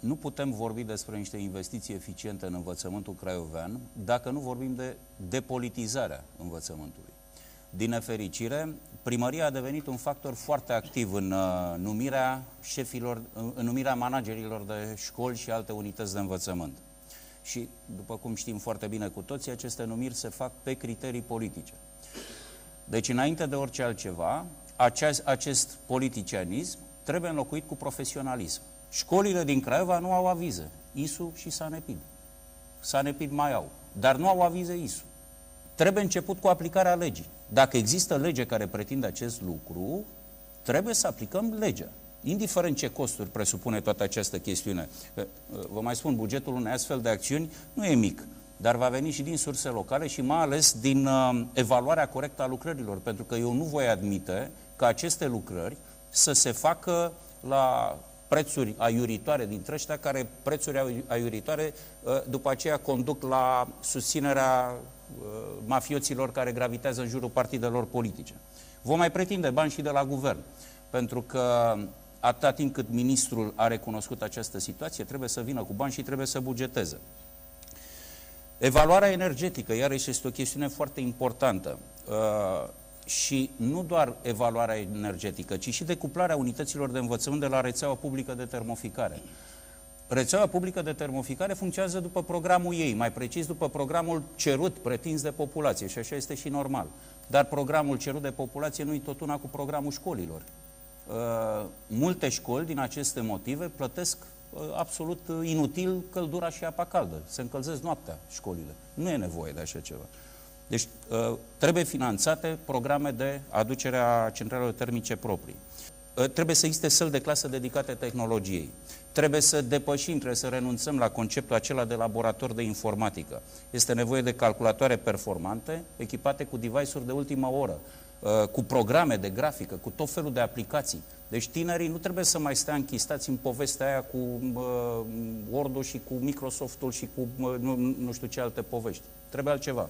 nu putem vorbi despre niște investiții eficiente în învățământul craiovean dacă nu vorbim de depolitizarea învățământului. Din nefericire, primăria a devenit un factor foarte activ în numirea șefilor, în numirea managerilor de școli și alte unități de învățământ. Și, după cum știm foarte bine cu toții, aceste numiri se fac pe criterii politice. Deci, înainte de orice altceva, acest politicianism trebuie înlocuit cu profesionalism. Școlile din Craiova nu au avize, ISU și SANEPID. SANEPID mai au, dar nu au avize ISU. Trebuie început cu aplicarea legii. Dacă există lege care pretinde acest lucru, trebuie să aplicăm legea. Indiferent ce costuri presupune toată această chestiune. Vă mai spun, bugetul unei astfel de acțiuni nu e mic, dar va veni și din surse locale și mai ales din evaluarea corectă a lucrărilor, pentru că eu nu voi admite ca aceste lucrări să se facă la prețuri aiuritoare dintre ăștia, care prețuri aiuritoare după aceea conduc la susținerea mafioților care gravitează în jurul partidelor politice. Vom mai pretinde bani și de la guvern, pentru că atâta timp cât ministrul a recunoscut această situație, trebuie să vină cu bani și trebuie să bugeteze. Evaluarea energetică, iarăși, este o chestiune foarte importantă. Și nu doar evaluarea energetică, ci și decuplarea unităților de învățământ de la rețeaua publică de termoficare. Rețeaua publică de termoficare funcționează după programul ei, mai precis după programul cerut, pretins de populație, și așa este și normal. Dar programul cerut de populație nu e tot una cu programul școlilor. Multe școli, din aceste motive, plătesc absolut inutil căldura și apa caldă. Se încălzesc noaptea școlile. Nu e nevoie de așa ceva. Deci trebuie finanțate programe de aducere a centralelor termice proprii. Trebuie să existe săli de clasă dedicate tehnologiei. Trebuie să depășim, trebuie să renunțăm la conceptul acela de laborator de informatică. Este nevoie de calculatoare performante, echipate cu device-uri de ultimă oră, cu programe de grafică, cu tot felul de aplicații. Deci tinerii nu trebuie să mai stea închistați în povestea aia cu Word-ul și cu Microsoft-ul și cu nu știu ce alte povești. Trebuie altceva.